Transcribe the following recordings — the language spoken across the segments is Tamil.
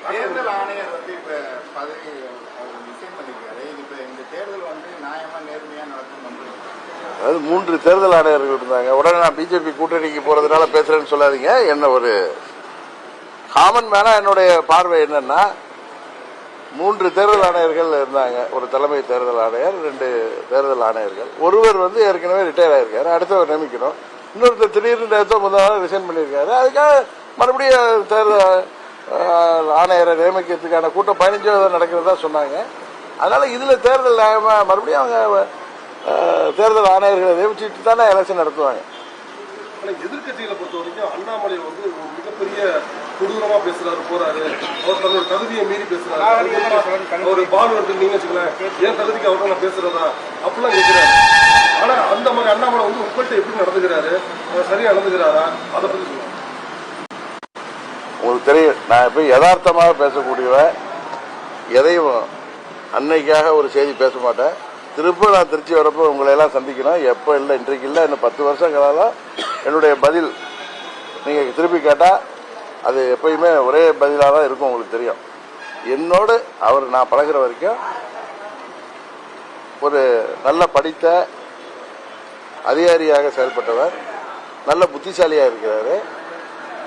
தேர்தல் ஆணையர் வந்து இப்ப பதவி ரிசைன் பண்ணிருக்காரு. இப்ப இந்த தேர்தல் வந்து நியாயமா நேர்மையா நடக்கும். அதாவது 3 தேர்தல் ஆணையர்கள் இருந்தாங்க. உடனே நான் பிஜேபி கூட்டணிக்கு போறதுனால பேசுறேன்னு சொல்லாதீங்க. என்ன ஒரு காமன் மேனா என்னுடைய பார்வை என்னன்னா, 3 தேர்தல் ஆணையர்கள் இருந்தாங்க. ஒரு தலைமை தேர்தல் ஆணையர், 2 தேர்தல் ஆணையர்கள். ஒருவர் வந்து ஏற்கனவே ரிட்டையர் ஆயிருக்காரு, அடுத்தவர் நியமிக்கணும். இன்னொருத்தர் திடீர்னு நேரத்தை முதல் ரிசைன் பண்ணியிருக்காரு. அதுக்காக மறுபடியும் தேர்தல் ஆணையரை நியமிக்கிறதுக்கான கூட்டம் 15 நடக்கிறதா சொன்னாங்க. அதனால இதுல தேர்தல் மறுபடியும் அவங்க தேர்தல் ஆணையர்களை நியமிச்சுட்டு தானே எலெக்ஷன் நடத்துவாங்க. எதிர்கட்சிகளை பொறுத்த வரைக்கும் அண்ணாமலை வந்து மிகப்பெரிய கொடூரமா பேசுறாரு, போறாரு. அவர் தன்னோட தகுதியை மீறி பேசுறாரு. ஒரு பால் எடுத்து நீங்க வச்சுக்கலாம், ஏன் தகுதிக்கு அவர்கிட்ட நான் பேசுறதா அப்படிலாம் கேட்கிறாரு. ஆனா அந்த மாதிரி அண்ணாமலை வந்து உங்கள்கிட்ட எப்படி நடந்துக்கிறாரு, சரியா நடந்துக்கிறாரா, அதை பத்தி சொல்லுவாங்க. உங்களுக்கு தெரியும், நான் இப்ப யதார்த்தமாக பேசக்கூடியவன், எதையும் அன்னைக்காக ஒரு செய்தி பேச மாட்டேன். திரும்ப நான் திருச்சி வரப்போ உங்களை எல்லாம் சந்திக்கணும். எப்போ இல்லை, இன்றைக்கு இல்லை, இன்னும் 10 வருஷம் காலம் என்னுடைய பதில் நீங்க திருப்பி கேட்டா அது எப்பயுமே ஒரே பதிலாக தான் இருக்கும். உங்களுக்கு தெரியும், என்னோடு அவர் நான் பழகிற வரைக்கும் ஒரு நல்ல படித்த அதிகாரியாக செயல்பட்டவர், நல்ல புத்திசாலியா இருக்கிறாரு.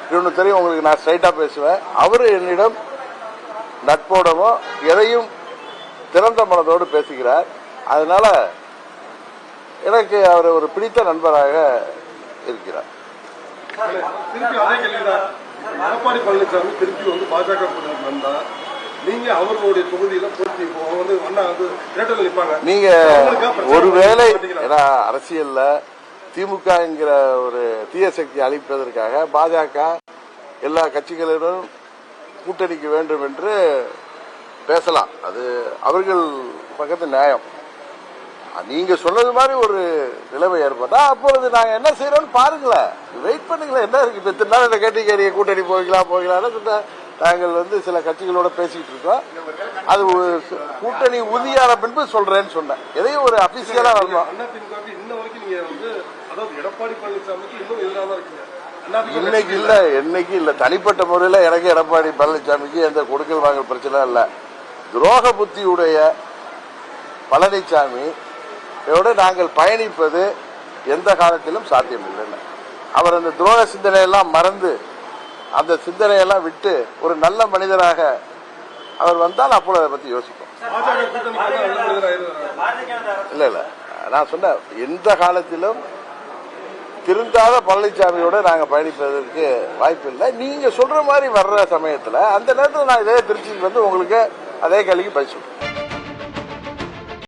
இன்னொன்று தெரியும் உங்களுக்கு, நான் ஸ்ட்ரைட்டா பேசுவேன். அவரு என்னிடம் நட்போடமோ எதையும் திறந்த மனதோடு பேசுகிறார். அதனால எனக்கு அவர் ஒரு பிடித்த நண்பராக இருக்கிறார். திருப்பி அதே கேள்விதான், எடப்பாடி பழனிசாமி திருப்பி வந்து பாஜக கூட்டணிக்கு வந்தா நீங்க அவர்களுடைய தொகுதியில போட்டி வந்து அண்ணா வந்து தேட்டரில் நிற்பாங்க. நீங்க ஒருவேளை அரசியல்ல திமுக என்கிற ஒரு தீய சக்தி அழிப்பதற்காக பாஜக எல்லா கட்சிகளிடம் கூட்டணிக்கு வேண்டும் என்று பேசலாம். அது அவர்கள் பக்கத்து நியாயம். நீங்க சொன்னது மாதிரி ஒரு நிலைமை ஏற்பட்டா அப்பொழுது நாங்க என்ன செய்யறோம்னு பாருங்களேன், வெயிட் பண்ணுங்களேன். என்ன இருக்கு இப்ப இத்தனை நாள் இந்த கேட்டகரிய கூட்டணி போகலாம்னு நாங்கள் வந்து சில கட்சிகளோட பேசிட்டு இருக்கோம். அது கூட்டணி உறுதியான பின்பு சொல்றேன்னு சொன்னேன். எதையும் ஒரு அபிஷியலா வரணும். இன்னைக்கு இல்ல, என்னைக்கு இல்ல. தனிப்பட்ட முறையில் எனக்கு எடப்பாடி பழனிசாமிக்கு எந்த கொடுக்கல் வாங்கல் பிரச்சனை இல்ல. துரோக புத்தியுடைய பழனிசாமி நாங்கள் பயணிப்பது எந்த காலத்திலும் சாத்தியம் இல்லை. அவர் அந்த துரோக சிந்தனையெல்லாம் மறந்து அந்த சிந்தனையெல்லாம் விட்டு ஒரு நல்ல மனிதராக அவர் வந்தால் அப்போ அதை பத்தி யோசிப்போம். இல்ல இல்ல, நான் சொன்ன எந்த காலத்திலும் திருந்தாத பழனிசாமியோட நாங்க பயணிப்பதற்கு வாய்ப்பு இல்லை. நீங்க சொல்ற மாதிரி வர்ற சமயத்துல அந்த நேரத்தில் நான் இதே திருச்சிக்கு வந்து உங்களுக்கு அதே கேள்விக்கு பதில் சொல்றேன்.